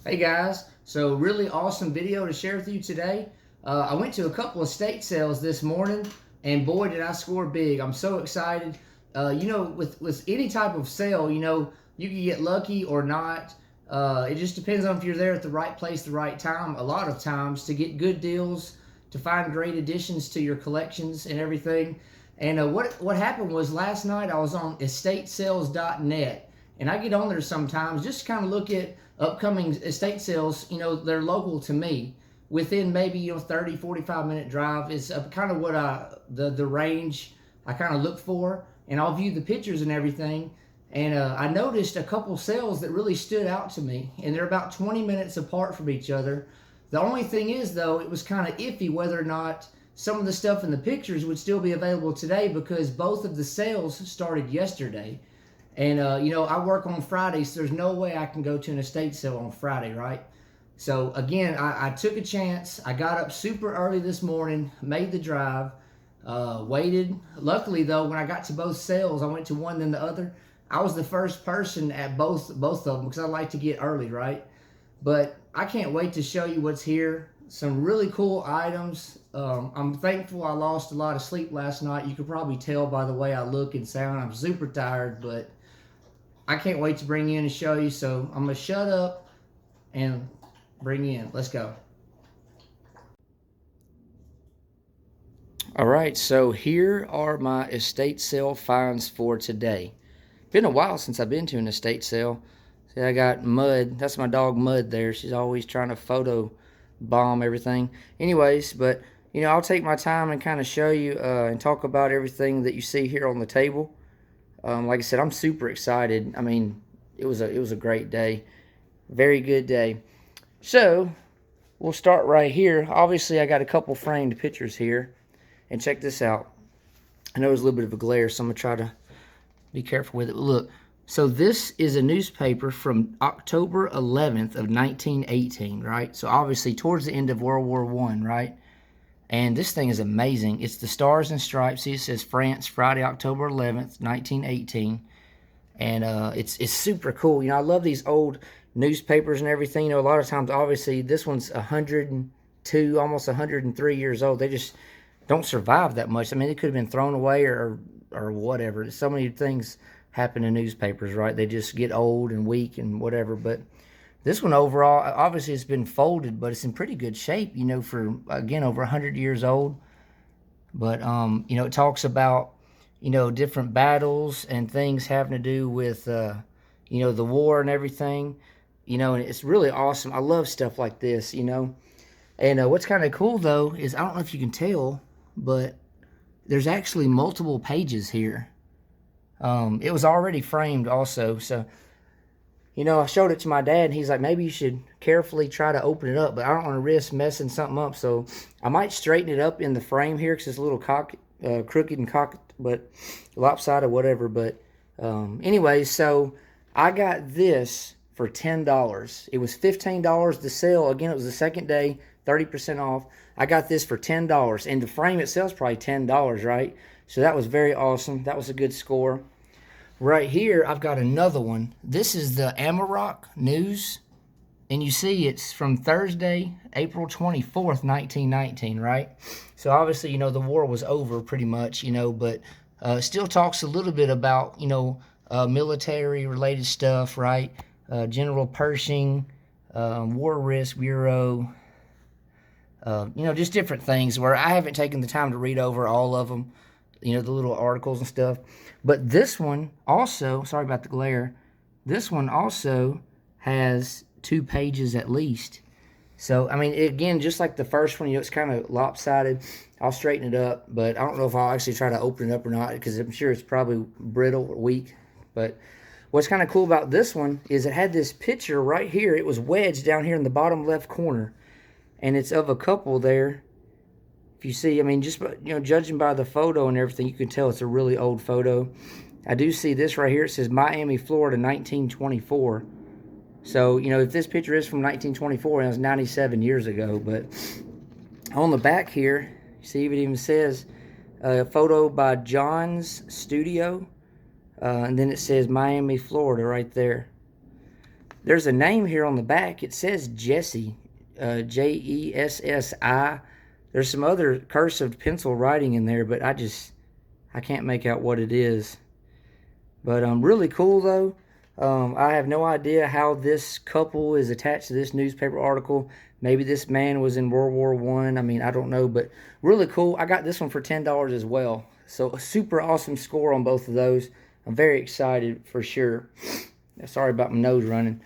Hey guys, so really awesome video to share with you today. I went to a couple of estate sales this morning, and boy did I score big. I'm so excited. With any type of sale, you can get lucky or not. It just depends on if you're there at the right place, the right time. A lot of times to get good deals, to find great additions to your collections and everything. And what happened was last night I was on estatesales.net, and I get on there sometimes just to kind of look at upcoming estate sales. They're local to me, within maybe 30 45 minute drive is kind of what the range I kind of look for, and I'll view the pictures and everything. And I noticed a couple sales that really stood out to me, and they're about 20 minutes apart from each other. The only thing is, though, it was kind of iffy whether or not some of the stuff in the pictures would still be available today, because both of the sales started yesterday. And, I work on Friday, so there's no way I can go to an estate sale on Friday, right? So, again, I took a chance. I got up super early this morning, made the drive, waited. Luckily, though, when I got to both sales, I went to one then the other. I was the first person at both of them because I like to get early, right? But I can't wait to show you what's here. Some really cool items. I'm thankful I lost a lot of sleep last night. You could probably tell by the way I look and sound. I'm super tired, but I can't wait to bring you in and show you. So I'm going to shut up and bring you in. Let's go. All right, so here are my estate sale finds for today. Been a while since I've been to an estate sale. See, I got Mud. That's my dog Mud there. She's always trying to photo bomb everything. Anyways, but I'll take my time and kind of show you and talk about everything that you see here on the table. Like I said, I'm super excited. I mean, it was a great day. Very good day. So, we'll start right here. Obviously, I got a couple framed pictures here. And check this out. I know there's a little bit of a glare, so I'm going to try to be careful with it. Look, so this is a newspaper from October 11th of 1918, right? So obviously towards the end of World War I, right? And this thing is amazing. It's the Stars and Stripes. See, it says France, Friday, October 11th, 1918. And it's super cool. I love these old newspapers and everything. A lot of times, obviously, this one's 102, almost 103 years old. They just don't survive that much. I mean, it could have been thrown away or whatever. So many things happen in newspapers, right? They just get old and weak and whatever. But this one overall, obviously it's been folded, but it's in pretty good shape, for, again, over 100 years old. But, it talks about, different battles and things having to do with, the war and everything, and it's really awesome. I love stuff like this, And what's kind of cool, though, is I don't know if you can tell, but there's actually multiple pages here. It was already framed also, so I showed it to my dad, and he's like, maybe you should carefully try to open it up, but I don't want to risk messing something up, so I might straighten it up in the frame here because it's a little crooked and cocked, but lopsided, whatever. But anyways, so I got this for $10. It was $15. The sale, again, it was the second day, 30% off. I got this for $10, and the frame itself is probably $10, right? So that was very awesome. That was a good score. Right here, I've got another one. This is the Amarok News, and you see it's from Thursday, April 24th, 1919, right? So obviously, the war was over pretty much, but still talks a little bit about, military-related stuff, right? General Pershing, War Risk Bureau, just different things where I haven't taken the time to read over all of them, the little articles and stuff. But this one also, sorry about the glare, this one also has 2 pages at least. So, I mean, again, just like the first one, it's kind of lopsided. I'll straighten it up, but I don't know if I'll actually try to open it up or not, because I'm sure it's probably brittle or weak. But what's kind of cool about this one is it had this picture right here. It was wedged down here in the bottom left corner. And it's of a couple there. If you see, I mean, just judging by the photo and everything, you can tell it's a really old photo. I do see this right here. It says Miami, Florida, 1924. So, if this picture is from 1924, it was 97 years ago. But on the back here, you see it even says a photo by John's Studio. And then it says Miami, Florida right there. There's a name here on the back. It says Jesse, Jessi. There's some other cursive pencil writing in there, but I can't make out what it is. But really cool though. I have no idea how this couple is attached to this newspaper article. Maybe this man was in World War I. I mean, I don't know, but really cool. I got this one for $10 as well. So a super awesome score on both of those. I'm very excited for sure. Sorry about my nose running.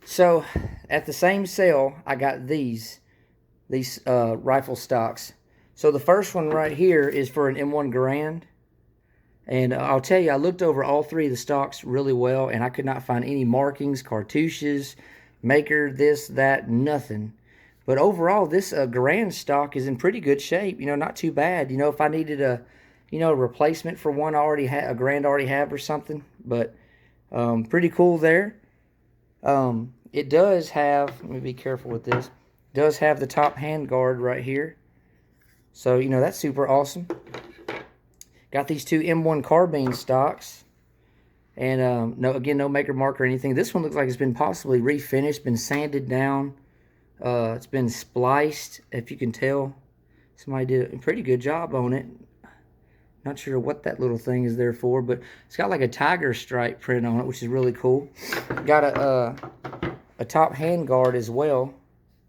So at the same sale, I got these rifle stocks. So the first one right here is for an M1 Garand. And I'll tell you, I looked over all three of the stocks really well, and I could not find any markings, cartouches, maker, this, that, nothing. But overall, this Garand stock is in pretty good shape. You know, not too bad. You know, if I needed a replacement for one I already had, a Garand I already have or something. But pretty cool there. It does have, let me be careful with this, it does have the top hand guard right here. So, you know, that's super awesome. Got these two M1 carbine stocks. And no maker mark or anything. This one looks like it's been possibly refinished, been sanded down. It's been spliced, if you can tell. Somebody did a pretty good job on it. Not sure what that little thing is there for, but it's got like a tiger stripe print on it, which is really cool. Got a top hand guard as well,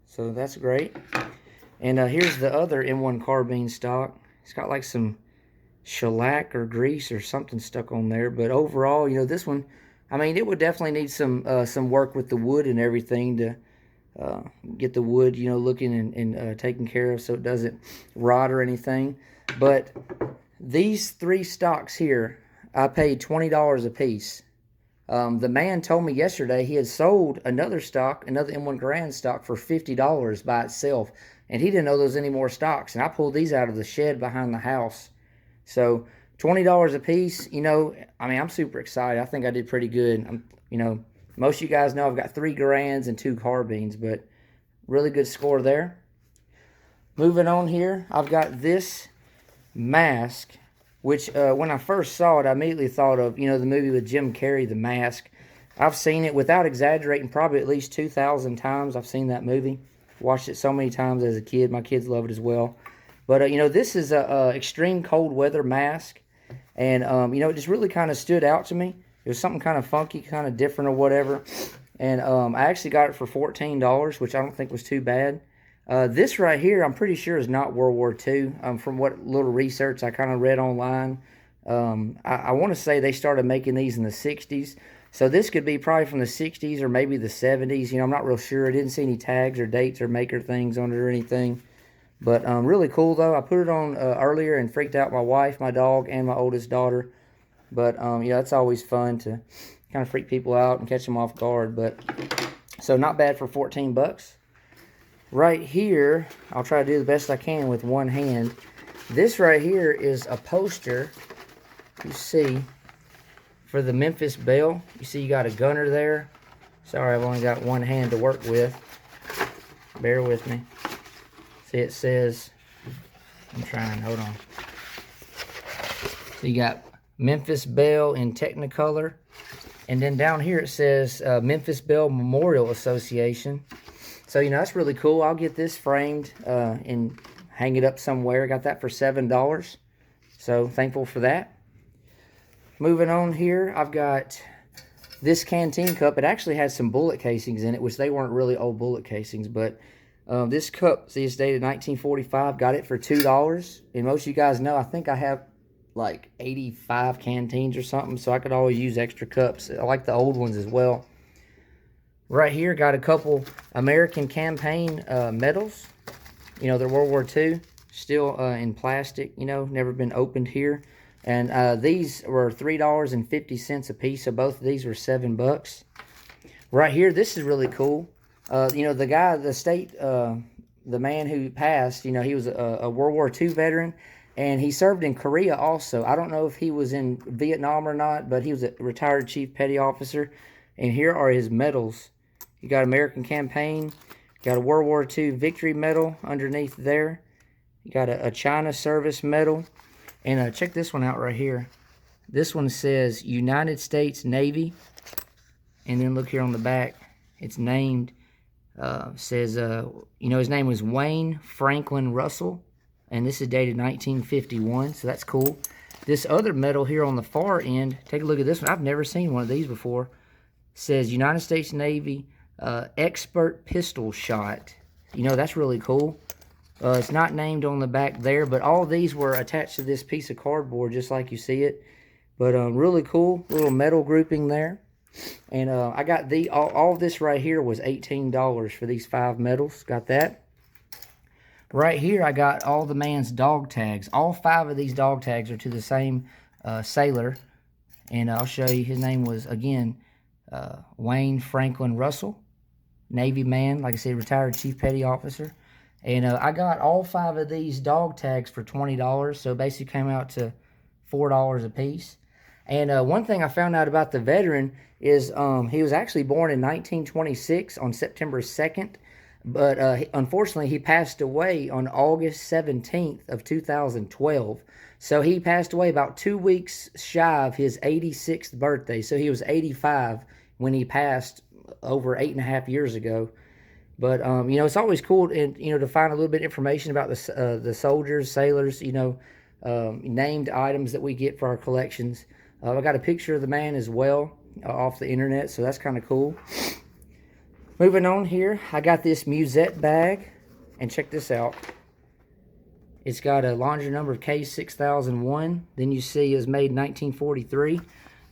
so that's great. And here's the other M1 carbine stock. It's got like some shellac or grease or something stuck on there, but overall, you know, this one, I mean, it would definitely need some work with the wood and everything to get the wood, you know, looking and taken care of so it doesn't rot or anything. But these three stocks here, I paid $20 a piece. The man told me yesterday he had sold another stock, another M1 Garand stock, for $50 by itself, and he didn't know there was any more stocks. And I pulled these out of the shed behind the house. So $20 a piece, you know, I mean, I'm super excited. I think I did pretty good. You know, most of you guys know I've got 3 Garands and 2 carbines, but really good score there. Moving on here, I've got this mask, which when I first saw it, I immediately thought of, you know, the movie with Jim Carrey, The Mask. I've seen it, without exaggerating, probably at least 2,000 times. I've seen that movie. Watched it so many times as a kid. My kids love it as well. But, you know, this is a extreme cold weather mask. And, you know, it just really kind of stood out to me. It was something kind of funky, kind of different or whatever. And I actually got it for $14, which I don't think was too bad. This right here, I'm pretty sure is not World War II. From what little research I kind of read online, I want to say they started making these in the 60s. So this could be probably from the 60s or maybe the 70s. You know, I'm not real sure. I didn't see any tags or dates or maker things on it or anything. But really cool, though. I put it on earlier and freaked out my wife, my dog, and my oldest daughter. But, yeah, it's always fun to kind of freak people out and catch them off guard. But so not bad for 14 bucks. Right here, I'll try to do the best I can with one hand. This right here is a poster, you see, for the Memphis Belle. You see you got a gunner there. Sorry, I've only got one hand to work with. Bear with me. See, it says, hold on. So you got Memphis Belle in Technicolor. And then down here it says Memphis Belle Memorial Association. So, you know, that's really cool. I'll get this framed and hang it up somewhere. Got that for $7. So, thankful for that. Moving on here, I've got this Canteen Cup. It actually has some bullet casings in it, which they weren't really old bullet casings, but this cup, see, it's dated 1945. Got it for $2. And most of you guys know, I think I have like 85 canteens or something, so I could always use extra cups. I like the old ones as well. Right here, got a couple American campaign medals. You know, they're World War II, still in plastic, you know, never been opened here. And these were $3.50 a piece, so both of these were $7. Right here, this is really cool. You know, the guy, the man who passed, you know, he was a World War II veteran, and he served in Korea also. I don't know if he was in Vietnam or not, but he was a retired chief petty officer. And here are his medals. You got American Campaign, got a World War II Victory Medal underneath there. You got a China Service Medal. And check this one out right here. This one says United States Navy. And then look here on the back. It's named, says, you know, his name was Wayne Franklin Russell, and this is dated 1951, so that's cool. This other medal here on the far end, take a look at this one. I've never seen one of these before. It says United States Navy Expert Pistol Shot. You know, that's really cool. It's not named on the back there, but all these were attached to this piece of cardboard, just like you see it. But really cool little metal grouping there. And I got all of this right here was $18 for these 5 medals. Got that. Right here, I got all the man's dog tags. All 5 of these dog tags are to the same sailor. And I'll show you. His name was, again, Wayne Franklin Russell. Navy man, like I said, retired Chief Petty Officer. And I got all 5 of these dog tags for $20. So it basically came out to $4 a piece. And one thing I found out about the veteran is he was actually born in 1926 on September 2nd. But unfortunately, he passed away on August 17th of 2012. So he passed away about 2 weeks shy of his 86th birthday. So he was 85 when he passed over 8.5 years ago. But, you know, it's always cool, to find a little bit of information about the soldiers, sailors, named items that we get for our collections. I got a picture of the man as well off the internet, so that's kind of cool. Moving on here, I got this Muse Bag, and check this out. It's got a laundry number of K6001. Then you see it was made in 1943.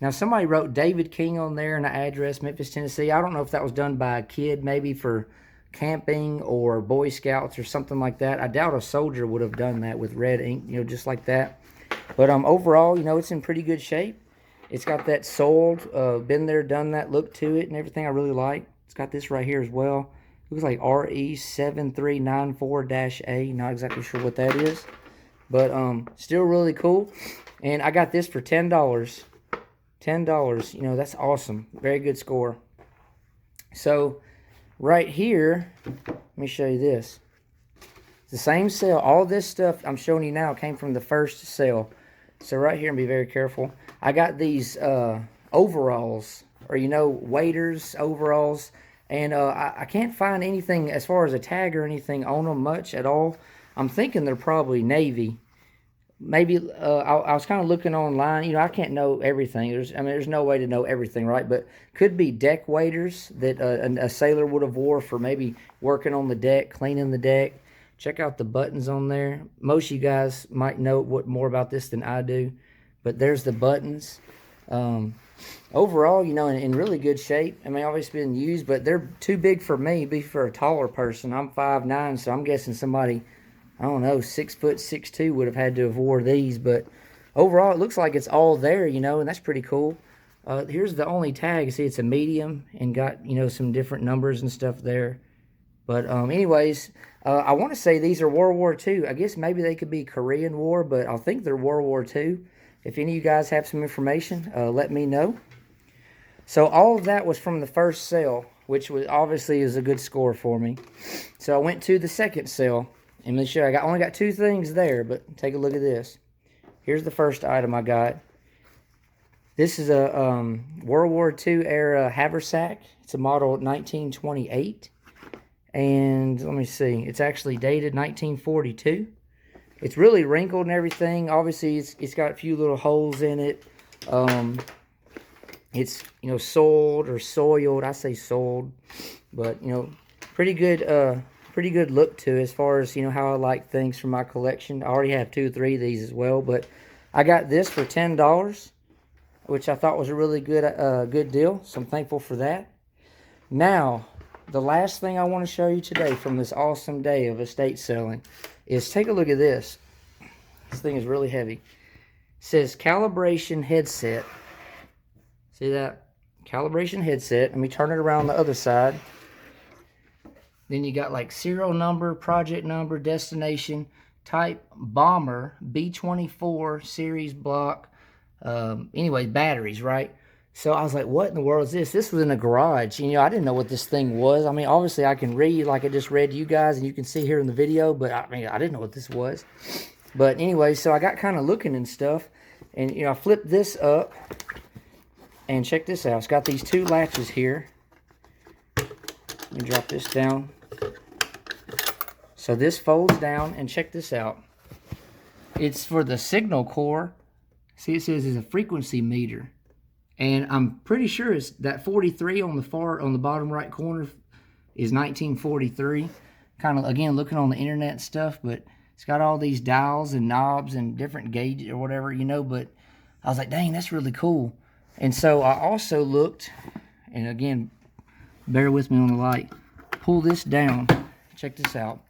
Now, somebody wrote David King on there and the address, Memphis, Tennessee. I don't know if that was done by a kid, maybe for camping or Boy Scouts or something like that. I doubt a soldier would have done that with red ink, just like that. But overall, it's in pretty good shape. It's got that soiled, been there, done that look to it and everything I really like. It's got this right here as well. Looks like RE7394-A. Not exactly sure what that is. But still really cool. And I got this for $10. $10. That's awesome. Very good score. So right here, let me show you this. It's the same sale. All this stuff I'm showing you now came from the first sale. So right here, and be very careful. I got these overalls, or waders, overalls. And I can't find anything as far as a tag or anything on them much at all. I'm thinking they're probably Navy. Maybe I was kind of looking online. I can't know everything. There's no way to know everything, right? But could be deck waders that a sailor would have wore for maybe working on the deck, cleaning the deck. Check out the buttons on there. Most of you guys might know more about this than I do. But there's the buttons. Overall, in really good shape. Obviously been used, but they're too big for me. Be for a taller person. I'm 5'9", so I'm guessing somebody, I don't know, 6', 6'2" would have had to have wore these. But overall, it looks like it's all there, and that's pretty cool. Here's the only tag. See, it's a medium and got, some different numbers and stuff there. But anyways, I want to say these are World War II. I guess maybe they could be Korean War, but I think they're World War II. If any of you guys have some information, let me know. So all of that was from the first sale, which was obviously is a good score for me. So I went to the second sale, and let me show you, I only got 2 things there, but take a look at this. Here's the first item I got. This is a World War II era haversack. It's a model 1928, and let me see, it's actually dated 1942. It's really wrinkled and everything. Obviously, it's got a few little holes in it. It's, soiled or soiled. I say soiled. But, pretty good look to it as far as, how I like things from my collection. I already have 2 or 3 of these as well. But I got this for $10, which I thought was a really good deal. So I'm thankful for that. Now, the last thing I want to show you today from this awesome day of estate selling is take a look at this. This thing is really heavy. It says calibration headset. See that? Calibration headset. Let me turn it around the other side. Then you got like serial number, project number, destination, type bomber, B-24 series block. Anyway, batteries, right? So I was like, what in the world is this? This was in a garage. I didn't know what this thing was. Obviously I can read like I just read to you guys, and you can see here in the video, but I didn't know what this was. But anyway, so I got kind of looking and stuff, and I flipped this up, and check this out. It's got these 2 latches here. Let me drop this down. So this folds down, and check this out. It's for the signal core. See, it says it's a frequency meter. And I'm pretty sure it's that 43 on the bottom right corner is 1943. Kind of, again, looking on the internet and stuff, but it's got all these dials and knobs and different gauges or whatever, you know, but I was like, dang, that's really cool. And so I also looked, and again, bear with me on the light, pull this down, check this out.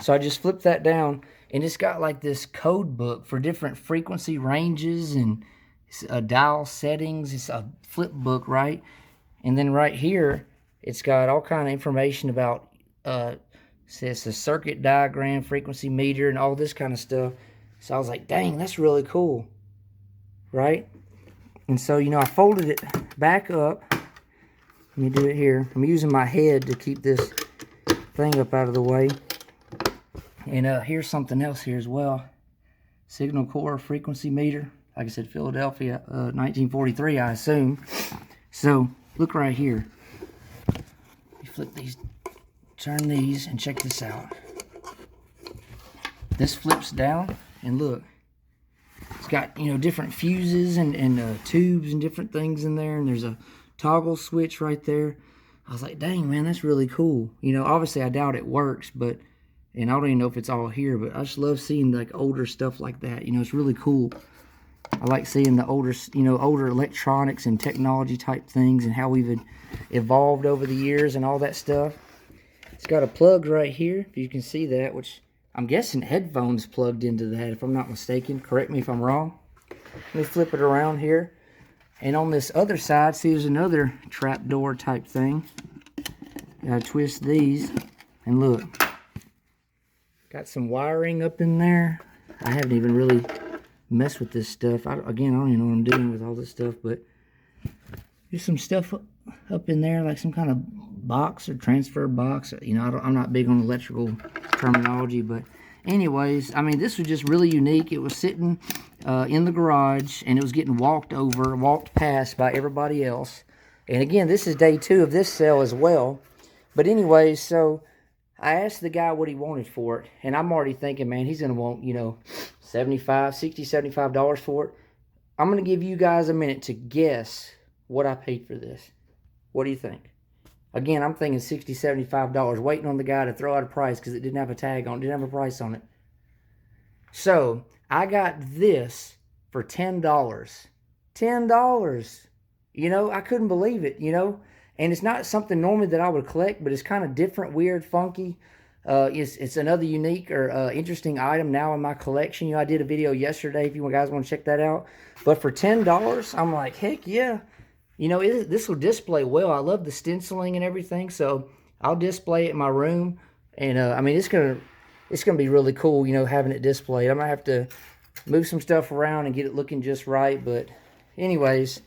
So I just flipped that down, and it's got like this code book for different frequency ranges and dial settings. It's a flip book, right? And then right here, it's got all kind of information about, says the circuit diagram, frequency meter, and all this kind of stuff. So I was like, dang, that's really cool, right? And so, you know, I folded it back up. Let me do it here. I'm using my head to keep this thing up out of the way. And here's something else here as well. Signal core frequency meter. Like I said, Philadelphia, 1943, I assume. So, look right here. You flip these, turn these, and check this out. This flips down, and look. It's got, you know, different fuses and tubes and different things in there. And there's a toggle switch right there. I was like, dang, man, that's really cool. You know, obviously, I doubt it works, but... And I don't even know if it's all here, but I just love seeing like older stuff like that. You know, it's really cool. I like seeing the older, you know, older electronics and technology type things and how we've evolved over the years and all that stuff. It's got a plug right here, if you can see that, which I'm guessing headphones plugged into that, if I'm not mistaken. Correct me if I'm wrong. Let me flip it around here. And on this other side, see, there's another trapdoor type thing. Gotta twist these, and look. Got some wiring up in there. I haven't even really messed with this stuff. Again, I don't even know what I'm doing with all this stuff, but there's some stuff up in there, like some kind of box or transfer box. You know, I'm not big on electrical terminology, but anyways, I mean, this was just really unique. It was sitting in the garage, and it was getting walked past by everybody else. And again, this is day 2 of this sale as well. But anyways, so... I asked the guy what he wanted for it, and I'm already thinking, man, he's going to want, you know, $60, $75 for it. I'm going to give you guys a minute to guess what I paid for this. What do you think? Again, I'm thinking $60, $75, waiting on the guy to throw out a price because it didn't have a tag on it, didn't have a price on it. So, I got this for $10. $10. You know, I couldn't believe it, you know. And it's not something normally that I would collect, but it's kind of different, weird, funky. It's another unique or interesting item now in my collection. You know, I did a video yesterday if you guys want to check that out. But for $10, I'm like, heck yeah. You know, this will display well. I love the stenciling and everything, so I'll display it in my room. And, I mean, it's gonna be really cool, you know, having it displayed. I might have to move some stuff around and get it looking just right. But anyways,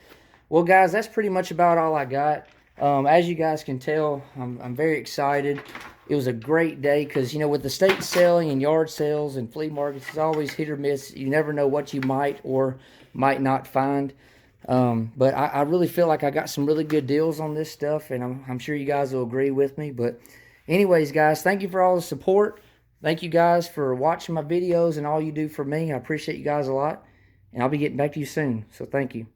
well, guys, that's pretty much about all I got. As you guys can tell, I'm very excited. It was a great day because, you know, with estate selling and yard sales and flea markets, it's always hit or miss. You never know what you might or might not find. But I really feel like I got some really good deals on this stuff, and I'm sure you guys will agree with me. But anyways, guys, thank you for all the support. Thank you guys for watching my videos and all you do for me. I appreciate you guys a lot, and I'll be getting back to you soon. So thank you.